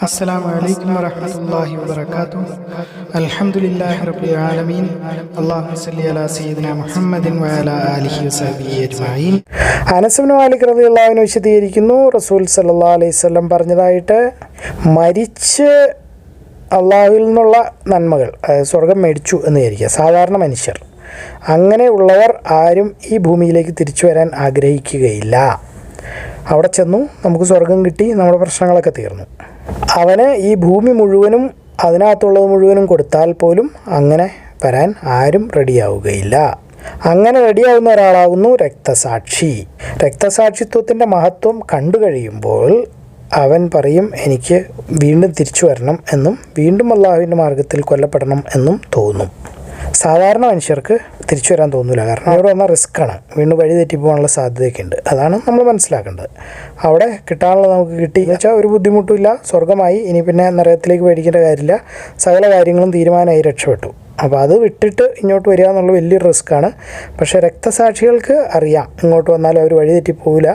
അസ്സലാമു അലൈക്കും വറഹ്മത്തുള്ളാഹി വബറകാതുഹു. അൽഹംദുലില്ലാഹി റബ്ബിൽ ആലമീൻ. അല്ലാഹുമ്മ സ്വല്ലി അലാ സയ്യിദിനാ മുഹമ്മദിൻ വഅലാ ആലിഹി വസഹ്ബിഹി അജ്മഈൻ. അനസ് ഇബ്നു മാലിക് റളിയല്ലാഹു അൻഹു വിശദീകരിക്കുന്നു, റസൂൽ സല്ലല്ലാഹു അലൈഹി വസല്ലം പറഞ്ഞതായിട്ട്, മരിച്ച് അള്ളാഹുവിൽ നിന്നുള്ള നന്മകൾ, സ്വർഗം മേടിച്ചു എന്ന് വിചാരിക്കുക സാധാരണ മനുഷ്യർ, അങ്ങനെയുള്ളവർ ആരും ഈ ഭൂമിയിലേക്ക് തിരിച്ചു വരാൻ ആഗ്രഹിക്കുകയില്ല. അവിടെ ചെന്നു നമുക്ക് സ്വർഗം കിട്ടി, നമ്മുടെ പ്രശ്നങ്ങളൊക്കെ തീർന്നു. അവന് ഈ ഭൂമി മുഴുവനും അതിനകത്തുള്ളത് മുഴുവനും കൊടുത്താൽ പോലും അങ്ങനെ വരാൻ ആരും റെഡിയാവുകയില്ല. അങ്ങനെ റെഡിയാവുന്ന ഒരാളാകുന്നു രക്തസാക്ഷി. രക്തസാക്ഷിത്വത്തിൻ്റെ മഹത്വം കണ്ടു കഴിയുമ്പോൾ അവൻ പറയും, എനിക്ക് വീണ്ടും തിരിച്ചു വരണം എന്നും വീണ്ടും അള്ളാഹുവിൻ്റെ മാർഗത്തിൽ കൊല്ലപ്പെടണം എന്നും തോന്നും. സാധാരണ മനുഷ്യർക്ക് തിരിച്ചു വരാൻ തോന്നില്ല. കാരണം അവിടെ വന്ന റിസ്ക്കാണ്, വീണ്ടും വഴി തെറ്റിപ്പോകാനുള്ള സാധ്യതയൊക്കെ ഉണ്ട്. അതാണ് നമ്മൾ മനസ്സിലാക്കേണ്ടത്. അവിടെ കിട്ടാനുള്ളത് നമുക്ക് കിട്ടി എന്ന് വെച്ചാൽ ഒരു ബുദ്ധിമുട്ടില്ല, സ്വർഗമായി. ഇനി പിന്നെ നരകത്തിലേക്ക് പേടിക്കേണ്ട കാര്യമില്ല, സകല കാര്യങ്ങളും തീരുമാനമായി, രക്ഷപ്പെട്ടു. അപ്പോൾ അത് വിട്ടിട്ട് ഇങ്ങോട്ട് വരിക എന്നുള്ള വലിയൊരു റിസ്ക്കാണ്. പക്ഷേ രക്തസാക്ഷികൾക്ക് അറിയാം, ഇങ്ങോട്ട് വന്നാലും അവർ വഴി തെറ്റിപ്പോവില്ല,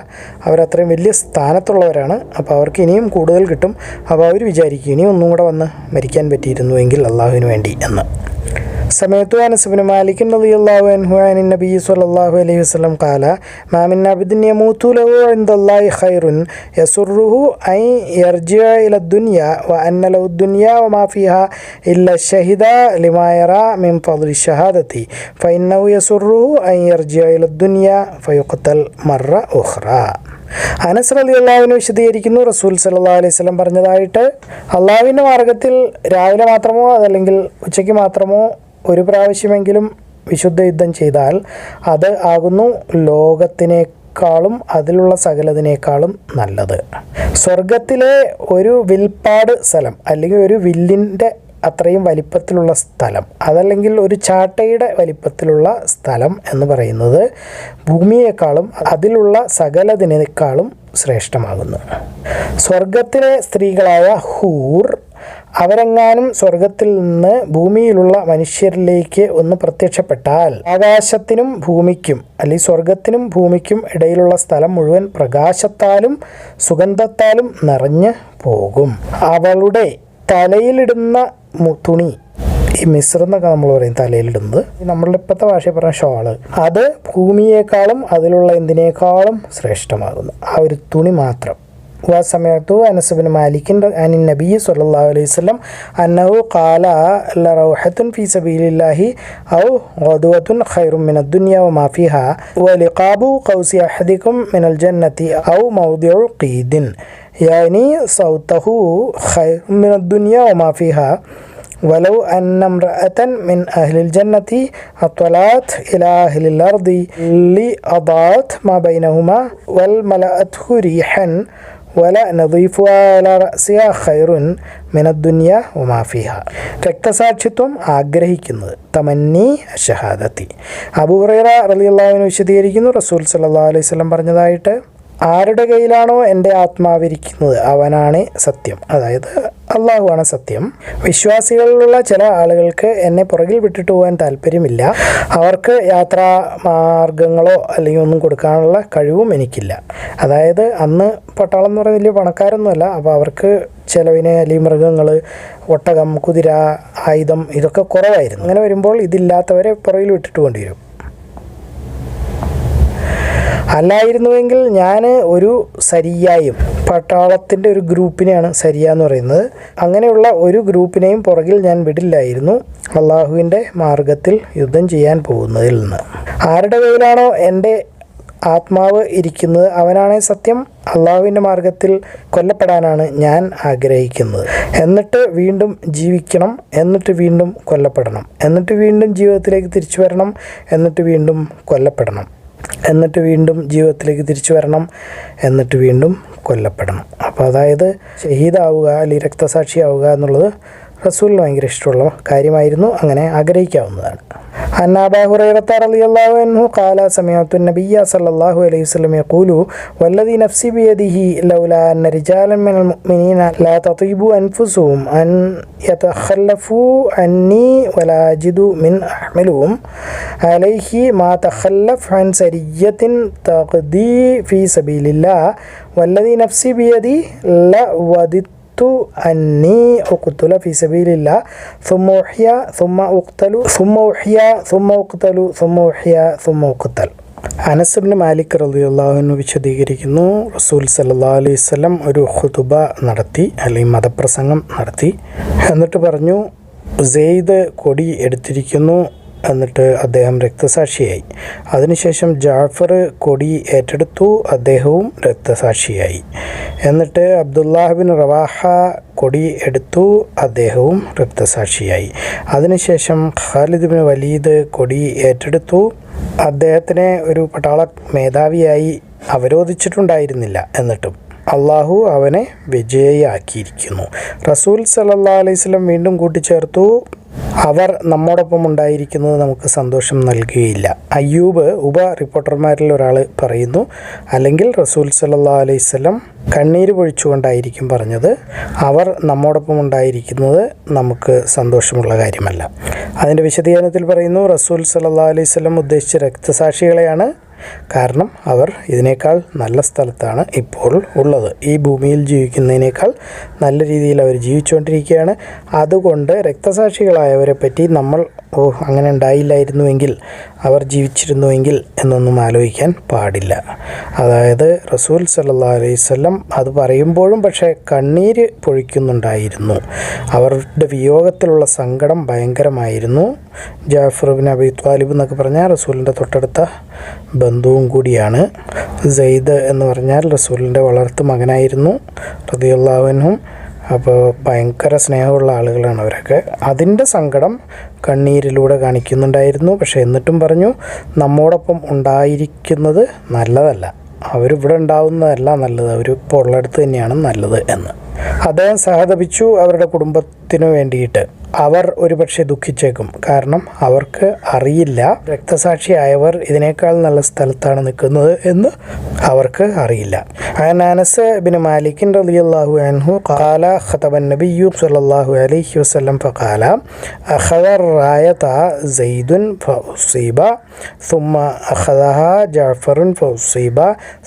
അവരത്രയും വലിയ സ്ഥാനത്തുള്ളവരാണ്. അപ്പോൾ അവർക്ക് ഇനിയും കൂടുതൽ കിട്ടും. അപ്പോൾ അവർ വിചാരിക്കും, ഇനിയും ഒന്നും കൂടെ വന്ന് മരിക്കാൻ പറ്റിയിരുന്നുവെങ്കിൽ അള്ളാഹുവിന് വേണ്ടി എന്ന്. സമയത്തു അനസ് ഇബ്നു മാലിക് റളിയല്ലാഹു അൻഹു അൻ നബി സ്വല്ലല്ലാഹു അലൈഹി വസല്ലം ഖാല മാ മിൻ അബ്ദിൻ യമൂതു ലഹു ഇൻദല്ലാഹി ഖൈറുൻ യസുറുഹു അൻ യർജിഅ ഇല ദുനിയ വ അന്ന ലഹു ദുനിയ വമാ ഫീഹാ ഇല്ല ഷഹിദ ലിമാ യറാ മിൻ ഫദ്ലി ഷഹാദതി ഫഇന്നഹു യസുറുഹു അൻ യർജിഅ ഇല ദുനിയ ഫയുഖ്തൽ മറ ഉഖ്റ. അനസ് റളിയല്ലാഹു അൻഹു വിശദീകരിക്കുന്നു, റസൂൽ സല്ലല്ലാഹു അലൈഹി വസല്ലം പറഞ്ഞതായിട്ട്, അള്ളാഹുവിൻ്റെ മാർഗത്തിൽ രാവിലെ മാത്രമോ അതല്ലെങ്കിൽ ഉച്ചയ്ക്ക് മാത്രമോ ഒരു പ്രാവശ്യമെങ്കിലും വിശുദ്ധ യുദ്ധം ചെയ്താൽ അത് ആകുന്നു ലോകത്തിനേക്കാളും അതിലുള്ള സകലതിനേക്കാളും നല്ലത്. സ്വർഗത്തിലെ ഒരു വിൽപ്പാട് സ്ഥലം, അല്ലെങ്കിൽ ഒരു വില്ലിൻ്റെ അത്രയും വലിപ്പത്തിലുള്ള സ്ഥലം, അതല്ലെങ്കിൽ ഒരു ചാട്ടയുടെ വലിപ്പത്തിലുള്ള സ്ഥലം എന്ന് പറയുന്നത് ഭൂമിയേക്കാളും അതിലുള്ള സകലതിനേക്കാളും ശ്രേഷ്ഠമാകുന്നു. സ്വർഗത്തിലെ സ്ത്രീകളായ ഹൂർ, അവരെങ്ങാനും സ്വർഗത്തിൽ നിന്ന് ഭൂമിയിലുള്ള മനുഷ്യരിലേക്ക് ഒന്ന് പ്രത്യക്ഷപ്പെട്ടാൽ ആകാശത്തിനും ഭൂമിക്കും, അല്ലെങ്കിൽ സ്വർഗത്തിനും ഭൂമിക്കും ഇടയിലുള്ള സ്ഥലം മുഴുവൻ പ്രകാശത്താലും സുഗന്ധത്താലും നിറഞ്ഞു പോകും. അവളുടെ തലയിലിടുന്ന തുണി, ഈ മിസ്ർ എന്നൊക്കെ നമ്മൾ പറയും തലയിലിടുന്നത്, നമ്മളുടെ ഇപ്പോഴത്തെ ഭാഷയിൽ പറഞ്ഞ ഷോള്, അത് ഭൂമിയേക്കാളും അതിലുള്ള എന്തിനേക്കാളും ശ്രേഷ്ഠമാകുന്നു. ആ ഒരു തുണി മാത്രം. വസമഅതു അനസ് ഇബ്നു മാലിക് അൻ നബി സ്വല്ലല്ലാഹു അലൈഹി വസല്ലം അന്നഹു ഖാല ലറൗഹത്തുൻ ഫീ സബീലില്ലാഹി ഔ ഗദ്വത്തുൻ ഖൈറുൻ മിനദ് ദുനിയ വമാ ഫീഹാ വലിഖാബു ഖൗസി അഹദികും മിനൽ ജന്നതി ഔ മൗദിഉ ഖീദിൻ യാനി സൗതഹു ഖൈറുൻ മിനദ് ദുനിയ വമാ ഫീഹാ വലൗ അന്ന ഇംറഅതൻ മിൻ അഹ്ലിൽ ജന്നതി അത്വലഅത് ഇലാ അഹ്ലിൽ അർദി ലിഅദാഅത് മാ ബൈനഹുമാ വൽ മലഅത്ഹു റീഹൻ വല നദീഫുഹാ അലാ റഅസിഹാ ഖൈറുൻ മിനദ് ദുനിയ വമാ ഫീഹാ. രക്തസാക്ഷിത്വം ആഗ്രഹിക്കുന്നത്, തമന്നി അഷ്ഹാദത്തി. അബൂ ഹുറൈറ റളിയല്ലാഹു അൻഹു വിശദീകരിക്കുന്നു, റസൂൽ സല്ലല്ലാഹു അലൈഹി വസല്ലം പറഞ്ഞതായിട്ട്, ആരുടെ കയ്യിലാണോ എൻ്റെ ആത്മാവിരിക്കുന്നത് അവനാണ് സത്യം, അതായത് അള്ളാഹുവാണ് സത്യം. വിശ്വാസികളിലുള്ള ചില ആളുകൾക്ക് എന്നെ പുറകിൽ വിട്ടിട്ട് പോകാൻ താല്പര്യമില്ല. അവർക്ക് യാത്രാ മാർഗങ്ങളോ അല്ലെങ്കിൽ ഒന്നും കൊടുക്കാനുള്ള കഴിവും എനിക്കില്ല. അതായത് അന്ന് പട്ടാളം എന്ന് പറയുന്നത് വലിയ പണക്കാരൊന്നുമല്ല. അപ്പോൾ അവർക്ക് ചിലവിന് അല്ലെങ്കിൽ മൃഗങ്ങൾ, ഒട്ടകം, കുതിര, ആയുധം ഇതൊക്കെ കുറവായിരുന്നു. അങ്ങനെ വരുമ്പോൾ ഇതില്ലാത്തവരെ പുറകിൽ വിട്ടിട്ട് കൊണ്ടി വരും. അല്ലായിരുന്നുവെങ്കിൽ ഞാൻ ഒരു സരിയായും, പട്ടാളത്തിൻ്റെ ഒരു ഗ്രൂപ്പിനെയാണ് സരിയ എന്ന് പറയുന്നത്, അങ്ങനെയുള്ള ഒരു ഗ്രൂപ്പിനെയും പുറകിൽ ഞാൻ വിടില്ലായിരുന്നു അള്ളാഹുവിൻ്റെ മാർഗത്തിൽ യുദ്ധം ചെയ്യാൻ പോകുന്നതിൽ നിന്ന്. ആരുടെ കയ്യിലാണോ എൻ്റെ ആത്മാവ് ഇരിക്കുന്നത് അവനാണ് സത്യം. അള്ളാഹുവിൻ്റെ മാർഗത്തിൽ കൊല്ലപ്പെടാനാണ് ഞാൻ ആഗ്രഹിക്കുന്നത്. എന്നിട്ട് വീണ്ടും ജീവിക്കണം, എന്നിട്ട് വീണ്ടും കൊല്ലപ്പെടണം, എന്നിട്ട് വീണ്ടും ജീവിതത്തിലേക്ക് തിരിച്ചു വരണം, എന്നിട്ട് വീണ്ടും കൊല്ലപ്പെടണം, എന്നിട്ട് വീണ്ടും ജീവിതത്തിലേക്ക് തിരിച്ചു വരണം, എന്നിട്ട് വീണ്ടും കൊല്ലപ്പെടണം. അപ്പോൾ അതായത് ഷഹീദാവുക അല്ലെങ്കിൽ രക്തസാക്ഷിയാവുക എന്നുള്ളത് റസൂലിന് ഭയങ്കര ഇഷ്ടമുള്ള കാര്യമായിരുന്നു, അങ്ങനെ ആഗ്രഹിക്കാവുന്നതാണ്. അൻ അബീ ഹുറൈറത റളിയല്ലാഹു അൻഹു ഖാല സമഅതു നബിയ്യ സല്ലല്ലാഹു അലൈഹി വസല്ലം യഖൂലു വല്ലദി നഫ്സി ബിയദിഹി ലൗലാ അന്ന റിജാലൻ മിനൽ മുഅ്മിനീന ലാ തതീബു അൻഫുസുഹും അൻ യതഖല്ലഫു അന്നി വലാ അജിദു മിൻ അഹ്മിലുഹും അലൈഹി മാ തഖല്ലഫ് അൻ സരിയ്യത്തിൻ തഖദി ഫീ സബീലില്ലാഹ് വല്ലദി നഫ്സി ബിയദി ലവദിത്തു ഹലഫ്തു അന്നീ ഉഖ്തുല ഫീ സബീലില്ലാ സുമ്മ ഉഹ്യ സുമ്മ ഉഖ്തലു സുമ്മ ഉഹ്യ സുമ്മ ഉഖ്തലു സുമ്മ ഉഹ്യ സുമ്മ ഉഖ്തൽ. അനസ് ഇബ്നു മാലിക് റളിയല്ലാഹു അൻഹു വിശദീകരിക്കുന്നു, റസൂൽ സല്ലല്ലാഹു അലൈഹി വസല്ലം ഒരു ഖുതുബ നടത്തി, അല്ലെങ്കിൽ മതപ്രസംഗം നടത്തി. എന്നിട്ട് പറഞ്ഞു, സെയ്ദ് കൊടി എടുത്തിരിക്കുന്നു, എന്നിട്ട് അദ്ദേഹം രക്തസാക്ഷിയായി. അതിനുശേഷം ജാഫർ കൊടി ഏറ്റെടുത്തു, അദ്ദേഹവും രക്തസാക്ഷിയായി. എന്നിട്ട് അബ്ദുല്ലാഹ് ബിൻ റവാഹ കൊടി എടുത്തു, അദ്ദേഹവും രക്തസാക്ഷിയായി. അതിനുശേഷം ഖാലിദ് ബിൻ വലീദ് കൊടി ഏറ്റെടുത്തു, അദ്ദേഹത്തിനെ ഒരു പട്ടാള മേധാവിയായി അവരോധിച്ചിട്ടുണ്ടായിരുന്നില്ല, എന്നിട്ടും അള്ളാഹു അവനെ വിജയിയാക്കിയിരിക്കുന്നു. റസൂൽ സല്ലല്ലാഹു അലൈഹി വസല്ലം വീണ്ടും കൂട്ടിച്ചേർത്തു, അവർ നമ്മോടൊപ്പം ഉണ്ടായിരിക്കുന്നത് നമുക്ക് സന്തോഷം നൽകുകയില്ല. അയ്യൂബ് റിപ്പോർട്ടർമാരിൽ ഒരാൾ പറയുന്നു, അല്ലെങ്കിൽ റസൂൽ സല്ലല്ലാഹു അലൈഹി വസല്ലം കണ്ണീര് പൊഴിച്ചുകൊണ്ടായിരിക്കും പറഞ്ഞത്, അവർ നമ്മോടൊപ്പം ഉണ്ടായിരിക്കുന്നത് നമുക്ക് സന്തോഷമുള്ള കാര്യമല്ല. അതിൻ്റെ വിശദീകരണത്തിൽ പറയുന്നു, റസൂൽ സല്ലല്ലാഹു അലൈഹി വസല്ലം ഉദ്ദേശിച്ച രക്തസാക്ഷികളെയാണ്. കാരണം അവർ ഇതിനേക്കാൾ നല്ല സ്ഥലത്താണ് ഇപ്പോൾ ഉള്ളത്. ഈ ഭൂമിയിൽ ജീവിക്കുന്നതിനേക്കാൾ നല്ല രീതിയിൽ അവർ ജീവിച്ചുകൊണ്ടിരിക്കുകയാണ്. അതുകൊണ്ട് രക്തസാക്ഷികളായവരെ പറ്റി നമ്മൾ അങ്ങനെ ഉണ്ടായില്ലായിരുന്നുവെങ്കിൽ, അവർ ജീവിച്ചിരുന്നുവെങ്കിൽ എന്നൊന്നും ആലോചിക്കാൻ പാടില്ല. അതായത് റസൂൽ സല്ലല്ലാഹു അലൈഹി വസല്ലം അത് പറയുമ്പോഴും പക്ഷേ കണ്ണീര് പൊഴിക്കുന്നുണ്ടായിരുന്നു. അവരുടെ വിയോഗത്തിലുള്ള സങ്കടം ഭയങ്കരമായിരുന്നു. ജാഫർ ബിൻ അബി ത്വാലിബ് എന്നൊക്കെ പറഞ്ഞാൽ റസൂലിൻ്റെ തൊട്ടടുത്ത ബന്ധുവും കൂടിയാണ്. സെയ്ദ് എന്ന് പറഞ്ഞാൽ റസൂലിൻ്റെ വളർത്തു മകനായിരുന്നു റളിയല്ലാഹു അൻഹു. അപ്പോൾ ഭയങ്കര സ്നേഹമുള്ള ആളുകളാണ് അവരൊക്കെ. അതിൻ്റെ സങ്കടം കണ്ണീരിലൂടെ കാണിക്കുന്നുണ്ടായിരുന്നു. പക്ഷേ എന്നിട്ടും പറഞ്ഞു, നമ്മോടൊപ്പം ഉണ്ടായിരിക്കുന്നത് നല്ലതല്ല, അവരിവിടെ ഉണ്ടാവുന്നതല്ല നല്ലത്, അവരിപ്പോൾ ഉള്ളിടത്ത് തന്നെയാണ് നല്ലത് എന്ന് അദ്ദേഹം സഹതപിച്ചു. അവരുടെ കുടുംബത്തിനു വേണ്ടിയിട്ട് അവർ ഒരുപക്ഷെ ദുഃഖിച്ചേക്കും. കാരണം അവർക്ക് അറിയില്ല രക്തസാക്ഷിയായവർ ഇതിനേക്കാൾ നല്ല സ്ഥലത്താണ് നിൽക്കുന്നത് എന്ന് അവർക്ക് അറിയില്ല. അനസ് ബിൻ മാലിക് റളിയല്ലാഹു അൻഹു ഖാല ഖതബൻ നബിയ്യു സ്വല്ലല്ലാഹു അലൈഹി വസല്ലം ഫഖാല അഖദ റായത സയ്യിദുൻ ഫഉസീബ ثم أخذها جعفر فأصيب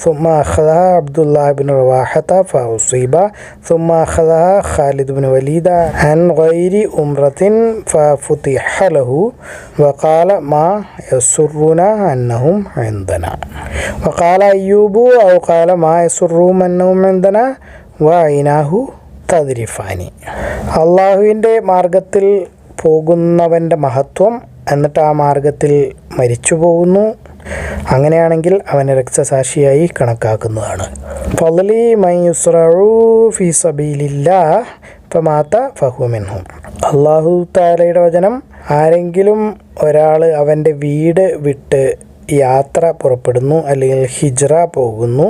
ثم أخذها عبد الله بن رواحة فأصيب ثم أخذها خالد بن وليد عن غير أمرة ففتح له وقال ما يسرنا أنهم عندنا وقال أيوب أو قال ما يسرهم أنهم عندنا وعيناه تذرفان. അള്ളാഹുവിൻ്റെ മാർഗത്തിൽ പോകുന്നവൻ്റെ മഹത്വം, എന്നിട്ട് ആ മാർഗത്തിൽ മരിച്ചു പോകുന്നു, അങ്ങനെയാണെങ്കിൽ അവനെ രക്തസാക്ഷിയായി കണക്കാക്കുന്നതാണ്. ഫളലി മൻ യുസ്റഉ ഫീ സബീലില്ലാഹ് ഫമാത ഫഹുവ മിൻഹും. അല്ലാഹു തആലയുടെ വചനം, ആരെങ്കിലും ഒരാൾ അവൻ്റെ വീട് വിട്ട് യാത്ര പുറപ്പെടുന്നു, അല്ലെങ്കിൽ ഹിജ്റ പോകുന്നു,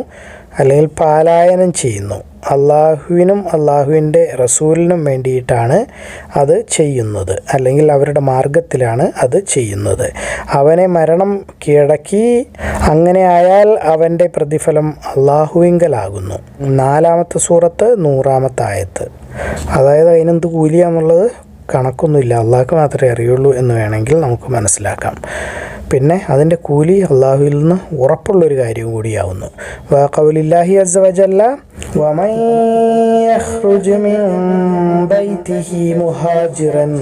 അല്ലെങ്കിൽ പലായനം ചെയ്യുന്നു, അള്ളാഹുവിനും അള്ളാഹുവിൻ്റെ റസൂലിനും വേണ്ടിയിട്ടാണ് അത് ചെയ്യുന്നത്, അല്ലെങ്കിൽ അവരുടെ മാർഗത്തിലാണ് അത് ചെയ്യുന്നത്, അവനെ മരണം കീഴടക്കി, അങ്ങനെ ആയാൽ അവൻ്റെ പ്രതിഫലം അള്ളാഹുവിങ്കലാകുന്നു. 4-ാമത്തെ സൂറത്ത് 100-ാമത്തെ ആയത്ത്. അതായത് അതിനെന്ത് കൂലിയാന്നുള്ളത് കണക്കൊന്നുമില്ല, അള്ളാഹ്ക്ക് മാത്രമേ അറിയുള്ളൂ എന്ന് വേണമെങ്കിൽ നമുക്ക് മനസ്സിലാക്കാം. പിന്നെ അതിൻ്റെ കൂലി അള്ളാഹുവിൽ നിന്ന് ഉറപ്പുള്ളൊരു കാര്യം കൂടിയാവുന്നു. വഖൗലില്ലാഹി അസ്സ വജല്ല വമൻ യഖ്റുജ് മിൻ ബൈതിഹി മുഹാജിറൻ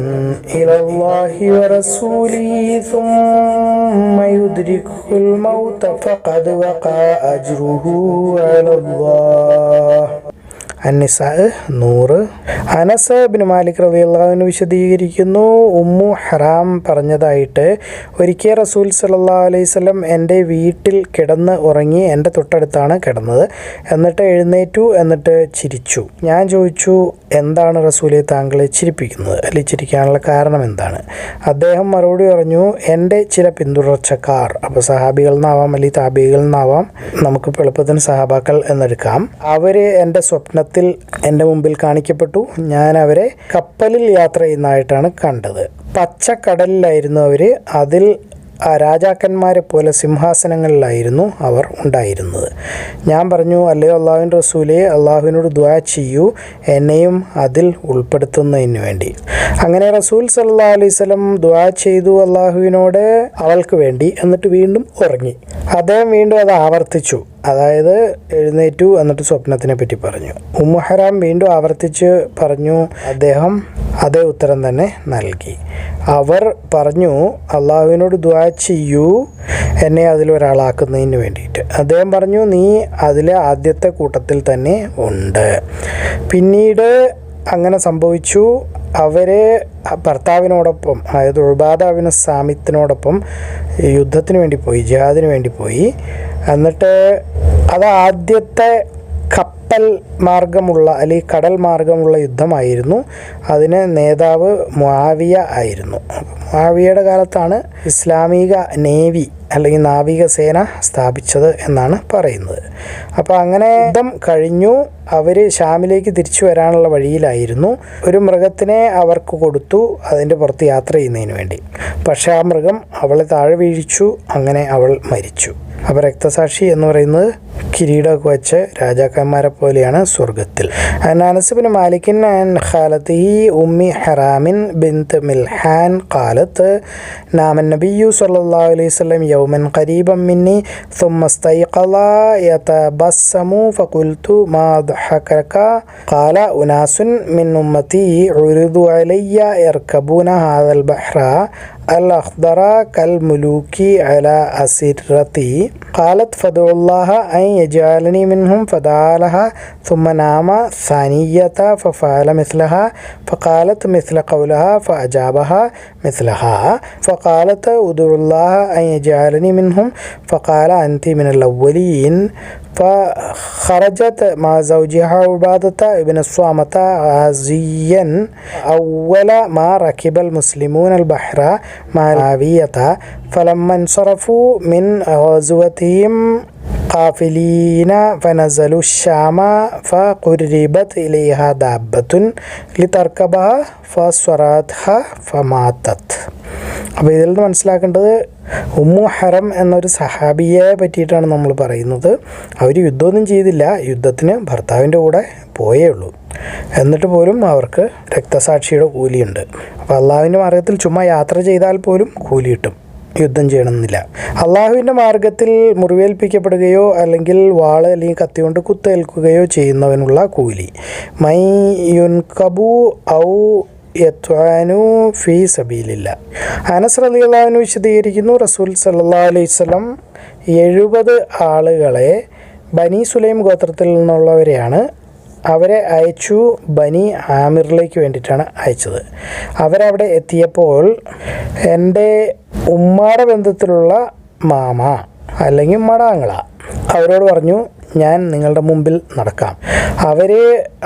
ഇലല്ലാഹി വറസൂലിഹി സുമ്മ യുദ്രികുൽ മൗത ഫഖദ് വഖഅ അജ്റുഹു അലല്ലാഹ്. അന്നിസാ 100. അനസ് ബിൻ മാലിക് റളിയല്ലാഹു അൻഹു വിശദീകരിക്കുന്നു, ഉമ്മു ഹറാം പറഞ്ഞതായിട്ട്, ഒരിക്കൽ റസൂൽ സല്ലല്ലാഹു അലൈഹി വസല്ലം എൻ്റെ വീട്ടിൽ കിടന്ന് ഉറങ്ങി, എൻ്റെ തൊട്ടടുത്താണ് കിടന്നത്, എന്നിട്ട് എഴുന്നേറ്റു, എന്നിട്ട് ചിരിച്ചു. ഞാൻ ചോദിച്ചു, എന്താണ് റസൂലെ താങ്കളെ ചിരിപ്പിക്കുന്നത്, അല്ലെങ്കിൽ ചിരിക്കാനുള്ള കാരണം എന്താണ്? അദ്ദേഹം മറുപടി പറഞ്ഞു, എൻ്റെ ചില പിന്തുടർച്ചക്കാർ, അപ്പോൾ സഹാബികൾ എന്നാവാം അല്ലെങ്കിൽ താബികൾ എന്നാവാം, നമുക്ക് എളുപ്പത്തിന് സഹാബാക്കൾ എന്നെടുക്കാം, അവർ എൻ്റെ സ്വപ്നത്തിൽ എൻ്റെ മുമ്പിൽ കാണിക്കപ്പെട്ടു. ഞാൻ അവരെ കപ്പലിൽ യാത്ര ചെയ്യുന്നതായിട്ടാണ് കണ്ടത്. പച്ചക്കടലിലായിരുന്നു അവർ. അതിൽ രാജാക്കന്മാരെ പോലെ സിംഹാസനങ്ങളിലായിരുന്നു അവർ ഉണ്ടായിരുന്നത്. ഞാൻ പറഞ്ഞു, അല്ലയോ അള്ളാഹുവിൻ്റെ റസൂലേ, അള്ളാഹുവിനോട് ദുആ ചെയ്യൂ, എന്നെയും അതിൽ ഉൾപ്പെടുത്തുന്നതിന് വേണ്ടി. അങ്ങനെ റസൂൽ സല്ലല്ലാഹു അലൈഹി വസല്ലം ദുആ ചെയ്തു അള്ളാഹുവിനോട് അവൾക്ക് വേണ്ടി, എന്നിട്ട് വീണ്ടും ഉറങ്ങി. അദ്ദേഹം വീണ്ടും അത് ആവർത്തിച്ചു. അതായത് എഴുന്നേറ്റു എന്നിട്ട് സ്വപ്നത്തിനെ പറ്റി പറഞ്ഞു. ഉമ്മു ഹറാം വീണ്ടും ആവർത്തിച്ച് പറഞ്ഞു. അദ്ദേഹം അതേ ഉത്തരം തന്നെ നൽകി. അവർ പറഞ്ഞു, അള്ളാഹുവിനോട് ദുആ ചെയ്യൂ എന്നെ അതിലൊരാളാക്കുന്നതിന് വേണ്ടിയിട്ട്. അദ്ദേഹം പറഞ്ഞു, നീ അതിലെ ആദ്യത്തെ കൂട്ടത്തിൽ തന്നെ ഉണ്ട്. പിന്നീട് അങ്ങനെ സംഭവിച്ചു. അവർ ഭർത്താവിനോടൊപ്പം, അതായത് ഉബാദ ബിൻ സാമിത്തിനോടൊപ്പം യുദ്ധത്തിന് വേണ്ടി പോയി, ജിഹാദിന് വേണ്ടി പോയി. എന്നിട്ട് അത് ആദ്യത്തെ കപ്പൽ മാർഗമുള്ള അല്ലെങ്കിൽ കടൽ മാർഗമുള്ള യുദ്ധമായിരുന്നു. അതിന് നേതാവ് മുആവിയ ആയിരുന്നു. മുആവിയയുടെ കാലത്താണ് ഇസ്ലാമിക നേവി അല്ലെങ്കിൽ നാവികസേന സ്ഥാപിച്ചത് എന്നാണ് പറയുന്നത്. അപ്പോൾ അങ്ങനെ യുദ്ധം കഴിഞ്ഞു. അവർ ഷാമിലേക്ക് തിരിച്ചു വരാനുള്ള വഴിയിലായിരുന്നു. ഒരു മൃഗത്തിനെ അവർക്ക് കൊടുത്തു അതിൻ്റെ പുറത്ത് യാത്ര ചെയ്യുന്നതിന് വേണ്ടി. പക്ഷേ ആ മൃഗം അവളെ താഴെ വീഴിച്ചു. അങ്ങനെ അവൾ മരിച്ചു. അപ്പോൾ രക്തസാക്ഷി എന്ന് പറയുന്നത് കിരീടമൊക്കെ വെച്ച് രാജാക്കന്മാരെ പോലെയാണ് സ്വർഗത്തിൽ. അനസ് ബിൻ മാലിക്കിൻ അൻ ഖാലത്തിഹി ഉമ്മി ഹറാമിൻ ബിൻത് മിൽഹാൻ ഖാലത്ത് നാമൻ നബിയ്യു സല്ലല്ലാഹു അലൈഹി വസല്ലം യൗമൻ ഖരീബൻ മിന്നി ثم استيقظ يتبسم فقلت ما ضحكك قال أناس من أمتي عرضوا علي يركبون هذا البحر الأخضر كالملوك على أسرتي قالت فادعوا الله أن يجعلني منهم فدعا لها ثم نام ثانية ففعل مثلها فقالت مثل قولها فأجابها مثلها فقالت ادعوا الله أن يجعلني منهم فقال أنت من الأولين فخرجت مع زوجها عبادة بن الصامت غازيا أول ما ركب المسلمون البحر مع معاوية فلما انصرفوا من غزوتهم قافلين فنزلوا الشام فقربت إليها دابة لتركبها فصرتها فماتت. അപ്പോൾ ഇതിൽ നിന്ന് മനസ്സിലാക്കേണ്ടത് ഉമ്മു ഹറം എന്നൊരു സഹാബിയെ പറ്റിയിട്ടാണ് നമ്മൾ പറയുന്നത്. അവർ യുദ്ധമൊന്നും ചെയ്തില്ല, യുദ്ധത്തിന് ഭർത്താവിൻ്റെ കൂടെ പോയേ ഉള്ളൂ. എന്നിട്ട് പോലും അവർക്ക് രക്തസാക്ഷിയുടെ കൂലിയുണ്ട്. അപ്പോൾ അള്ളാഹുവിൻ്റെ മാർഗ്ഗത്തിൽ ചുമ്മാ യാത്ര ചെയ്താൽ പോലും കൂലി കിട്ടും, യുദ്ധം ചെയ്യണമെന്നില്ല. അള്ളാഹുവിൻ്റെ മാർഗ്ഗത്തിൽ മുറിവേൽപ്പിക്കപ്പെടുകയോ അല്ലെങ്കിൽ വാള് അല്ലെങ്കിൽ കത്തി കൊണ്ട് കുത്തേൽക്കുകയോ ചെയ്യുന്നവനുള്ള കൂലി. മൈ യുൻകബു ഔ യത്വാനു ഫീ സബീലില്ല. അനസ് റളിയല്ലാഹു അൻഹു വിശദീകരിക്കുന്നു, റസൂൽ സല്ലല്ലാഹു അലൈഹി വസല്ലം 70 ആളുകളെ ബനി സുലൈം ഗോത്രത്തിൽ നിന്നുള്ളവരെയാണ് അവരെ അയച്ചു. ബനി ആമിറിലേക്ക് വേണ്ടിയിട്ടാണ് അയച്ചത്. അവരവിടെ എത്തിയപ്പോൾ എൻ്റെ ഉമ്മാടെ ബന്ധത്തിലുള്ള മാമ അല്ലെങ്കിൽ ഉമ്മാടെ ആങ്ങള അവരോട് പറഞ്ഞു, ഞാൻ നിങ്ങളുടെ മുമ്പിൽ നടക്കാം. അവർ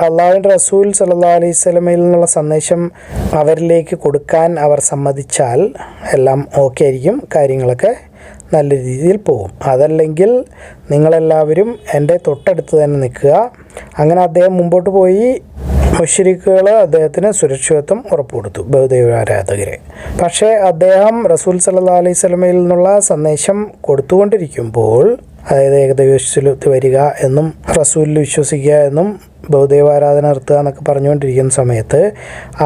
അള്ളാഹുവിൻ്റെ റസൂൽ സല്ലല്ലാഹു അലൈഹി വസല്ലമയിൽ നിന്നുള്ള സന്ദേശം അവരിലേക്ക് കൊടുക്കാൻ അവർ സമ്മതിച്ചാൽ എല്ലാം ഓക്കെ ആയിരിക്കും, കാര്യങ്ങളൊക്കെ നല്ല രീതിയിൽ പോകും. അതല്ലെങ്കിൽ നിങ്ങളെല്ലാവരും എൻ്റെ തൊട്ടടുത്ത് തന്നെ നിൽക്കുക. അങ്ങനെ അദ്ദേഹം മുമ്പോട്ട് പോയി. മുശ്രിക്കുകൾ അദ്ദേഹത്തിന് സുരക്ഷിതത്വം ഉറപ്പുകൊടുത്തു, ബഹുദൈവ ആരാധകരെ. പക്ഷേ അദ്ദേഹം റസൂൽ സല്ലല്ലാഹു അലൈഹി വസല്ലമയിൽ നിന്നുള്ള സന്ദേശം കൊടുത്തുകൊണ്ടിരിക്കുമ്പോൾ, അതായത് ഏകദൈവത്തിൽ വരിക എന്നും റസൂലിൽ വിശ്വസിക്കുക എന്നും ബഹുദൈവാരാധന നിർത്തുക എന്നൊക്കെ പറഞ്ഞുകൊണ്ടിരിക്കുന്ന സമയത്ത്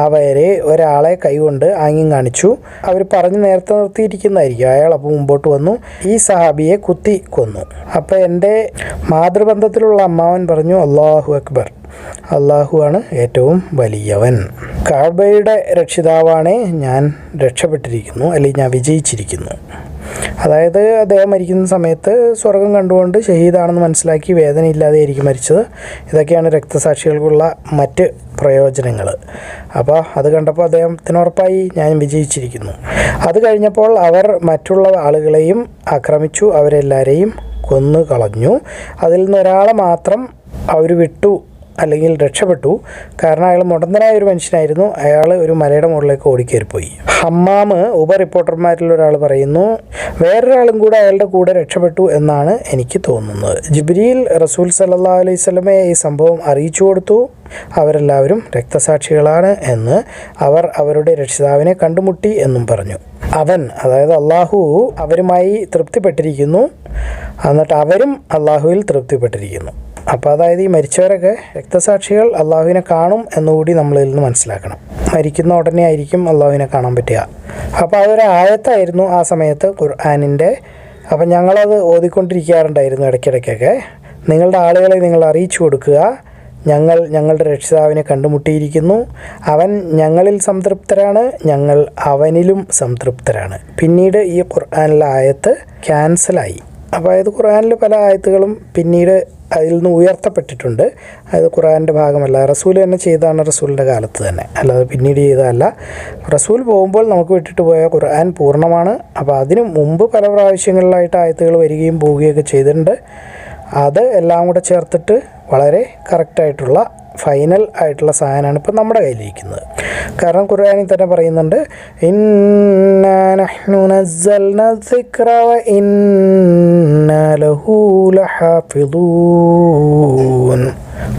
അവരെ ഒരാളെ കൈകൊണ്ട് ആംഗ്യം കാണിച്ചു. അവർ പറഞ്ഞ് നേരത്തെ നിർത്തിയിരിക്കുന്നതായിരിക്കും. അയാൾ അപ്പോൾ മുമ്പോട്ട് വന്നു, ഈ സഹാബിയെ കുത്തി കൊന്നു. അപ്പോൾ എൻ്റെ മാതൃബന്ധത്തിലുള്ള അമ്മാവൻ പറഞ്ഞു, അല്ലാഹു അക്ബർ, അള്ളാഹുവാണ് ഏറ്റവും വലിയവൻ, കഅബയുടെ രക്ഷിതാവാണേ, ഞാൻ രക്ഷപ്പെട്ടിരിക്കുന്നു, അല്ലെങ്കിൽ ഞാൻ വിജയിച്ചിരിക്കുന്നു. അതായത് അദ്ദേഹം മരിക്കുന്ന സമയത്ത് സ്വർഗം കണ്ടുകൊണ്ട് ഷഹീദാണെന്ന് മനസ്സിലാക്കി വേദനയില്ലാതെ ആയിരിക്കും മരിച്ചത്. ഇതൊക്കെയാണ് രക്തസാക്ഷികൾക്കുള്ള മറ്റ് പ്രയോജനങ്ങൾ. അപ്പോൾ അത് കണ്ടപ്പോൾ അദ്ദേഹത്തിന് ഉറപ്പായി, ഞാൻ വിജയിച്ചിരിക്കുന്നു. അത് കഴിഞ്ഞപ്പോൾ അവർ മറ്റുള്ള ആളുകളെയും ആക്രമിച്ചു, അവരെല്ലാവരെയും കൊന്നു കളഞ്ഞു. അതിൽ നിന്ന് ഒരാളെ മാത്രം അവർ വിട്ടു അല്ലെങ്കിൽ രക്ഷപ്പെട്ടു. കാരണം അയാൾ മുടന്തനായ ഒരു മനുഷ്യനായിരുന്നു. അയാൾ ഒരു മലയുടെ മുകളിലേക്ക് ഓടിക്കയറിപ്പോയി. ഹമ്മാമ് റിപ്പോർട്ടർമാരിൽ ഒരാൾ പറയുന്നു, വേറൊരാളും കൂടെ അയാളുടെ കൂടെ രക്ഷപ്പെട്ടു എന്നാണ് എനിക്ക് തോന്നുന്നത്. ജിബ്രീൽ റസൂൽ സല്ലല്ലാഹു അലൈഹി വസല്ലമയെ ഈ സംഭവം അറിയിച്ചു കൊടുത്തു. അവരെല്ലാവരും രക്തസാക്ഷികളാണ് എന്ന്, അവർ അവരുടെ രക്ഷിതാവിനെ കണ്ടുമുട്ടി എന്നും പറഞ്ഞു. അവൻ, അതായത് അള്ളാഹു, അവരുമായി തൃപ്തിപ്പെട്ടിരിക്കുന്നു, എന്നിട്ട് അവരും അള്ളാഹുവിൽ തൃപ്തിപ്പെട്ടിരിക്കുന്നു. അപ്പോൾ അതായത് ഈ മരിച്ചവരൊക്കെ രക്തസാക്ഷികൾ അള്ളാഹുവിനെ കാണും എന്നുകൂടി നമ്മളിൽ നിന്ന് മനസ്സിലാക്കണം. മരിക്കുന്ന ഉടനെ ആയിരിക്കും അള്ളാഹുവിനെ കാണാൻ പറ്റുക. അപ്പോൾ അതൊരു ആയത്തായിരുന്നു ആ സമയത്ത് ഖുർആനിൻ്റെ അപ്പം ഞങ്ങളത് ഓതിക്കൊണ്ടിരിക്കാറുണ്ടായിരുന്നു ഇടയ്ക്കിടയ്ക്കൊക്കെ. നിങ്ങളുടെ ആളുകളെ നിങ്ങൾ അറിയിച്ചു കൊടുക്കുക, ഞങ്ങളുടെ രക്ഷിതാവിനെ കണ്ടുമുട്ടിയിരിക്കുന്നു, അവൻ ഞങ്ങളിൽ സംതൃപ്തരാണ്, ഞങ്ങൾ അവനിലും സംതൃപ്തരാണ്. പിന്നീട് ഈ ഖുർആനിലെ ആയത്ത് ക്യാൻസലായി. അപ്പോൾ അതായത് ഖുർആനിൽ പല ആയത്തുകളും പിന്നീട് അതിൽ നിന്ന് ഉയർത്തപ്പെട്ടിട്ടുണ്ട്. അത് ഖുർആൻ്റെ ഭാഗമല്ല, റസൂൽ തന്നെ ചെയ്തതാണ്, റസൂലിൻ്റെ കാലത്ത് തന്നെ, അല്ലാതെ പിന്നീട് ചെയ്തതല്ല. റസൂൽ പോകുമ്പോൾ നമുക്ക് വിട്ടിട്ട് പോയ ഖുർആൻ പൂർണ്ണമാണ്. അപ്പോൾ അതിന് മുമ്പ് പല പ്രാവശ്യങ്ങളിലായിട്ട് ആയത്തുകൾ വരികയും പോവുകയൊക്കെ ചെയ്തിട്ടുണ്ട്. അത് എല്ലാം കൂടെ ചേർത്തിട്ട് വളരെ കറക്റ്റായിട്ടുള്ള ഫൈനൽ ആയിട്ടുള്ള സാധനമാണ് ഇപ്പം നമ്മുടെ കയ്യിലിരിക്കുന്നത്. കാരണം ഖുർആനിൽ തന്നെ പറയുന്നുണ്ട്, ഇന്നാ നഹ്നു നസ്സൽനാ ദിക്റ വ ഇന്നാ ലഹു ലഹാഫിളൂൻ.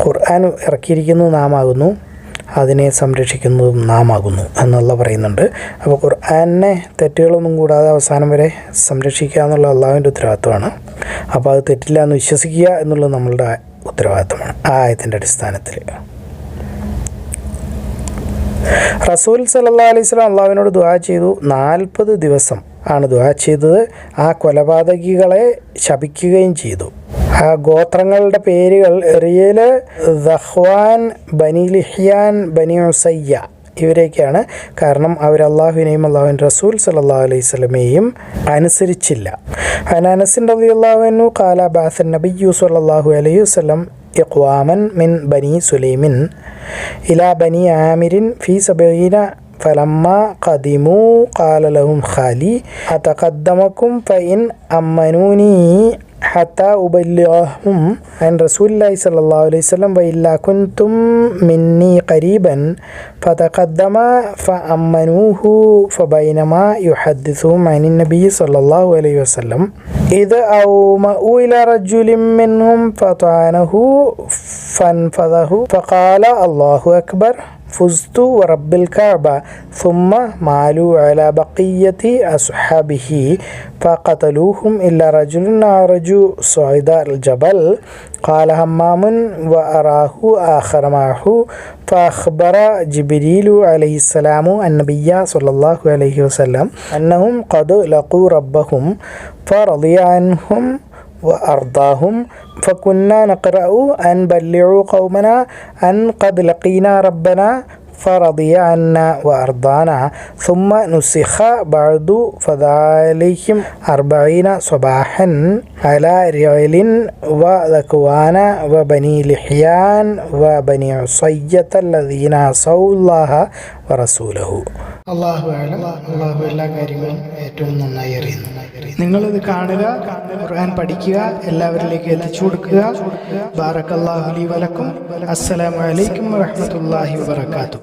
ഖുർആൻ ഇറക്കിയിരിക്കുന്നത് നാമാകുന്നു, അതിനെ സംരക്ഷിക്കുന്നതും നാമാകുന്നു എന്നുള്ള പറയുന്നുണ്ട്. അപ്പോൾ ഖുർആനെ തെറ്റുകളൊന്നും കൂടാതെ അവസാനം വരെ സംരക്ഷിക്കുക എന്നുള്ള അള്ളാഹുവിൻ്റെ ഉത്തരവാദിത്വമാണ്. അപ്പോൾ അത് തെറ്റില്ല എന്ന് വിശ്വസിക്കുക എന്നുള്ളത് നമ്മളുടെ ഉത്തരവാദിത്വമാണ് ആ ആയത്തിൻ്റെ അടിസ്ഥാനത്തിൽ. റസൂൽ സല്ലല്ലാഹു അലൈഹി വസല്ലം അള്ളാഹുവിനോട് ദുആ ചെയ്തു. 40 ദിവസം ആണ് ദുആ ചെയ്തത്. ആ കൊലപാതകികളെ ശപിക്കുകയും ചെയ്തു. ആ ഗോത്രങ്ങളുടെ പേരുകൾ എറിയൽ, ദഹ്വാൻ, ബനി ലിഹ്യാൻ, ബനി ഉസയ്യ ഇവരൊക്കെയാണ്. കാരണം അവർ അള്ളാഹുവിനെയും അള്ളാഹുവിൻ്റെ റസൂൽ സല്ലല്ലാഹു അലൈഹി വസല്ലമയെയും അനുസരിച്ചില്ല. അനസ് റളിയല്ലാഹു അൻഹു ഖാല ബഅസ നബിയ്യു സല്ലല്ലാഹു അലൈഹി വസല്ലം ഇഖ്വാമൻ മിൻ ബനി സുലൈമിൻ ഇലാ ബനി ആമിരിൻ ഫീ 70 فلما قدموا قال لهم خالي أتقدمكم فإن أمنوني حتى أبلغهم عن رسول الله صلى الله عليه وسلم وإلا كنتم مني قريبا فتقدم فأمنوه فبينما يحدثهم عن النبي صلى الله عليه وسلم إذ أومأوا إلى رجل منهم فطعنه فانفذه فقال الله أكبر فزت ورب الكعبة ثم مالوا على بقية أصحابه فقتلوهم إلا رجل أعرج صعد الجبل قال همام وأراه آخر معه فأخبر جبريل عليه السلام النبي صلى الله عليه وسلم أنهم قد لقوا ربهم فرضي عنهم وأرضاهم فكنا نقرأ أن بلغوا قومنا أن قد لقينا ربنا فرضي عنا وأرضانا ثم نسخ بعد فذلكم 40 صباحا على رعل وذكوان وبني لحيان وبني عصية الذين عصوا الله ورسوله. അല്ലാഹു അഅലം. അല്ലാഹു എല്ലാ കാര്യങ്ങളും ഏറ്റവും നന്നായി അറിയുന്നു. നിങ്ങളിത് കാണുക, ഖുർആൻ പഠിക്കുക, എല്ലാവരിലേക്ക് എത്തിച്ചു കൊടുക്കുക. ബാറക്കല്ലാഹു ലി വലക്കും. അസ്സലാമു അലൈക്കും വറഹ്മത്തുള്ളാഹി വബറകാതുഹു.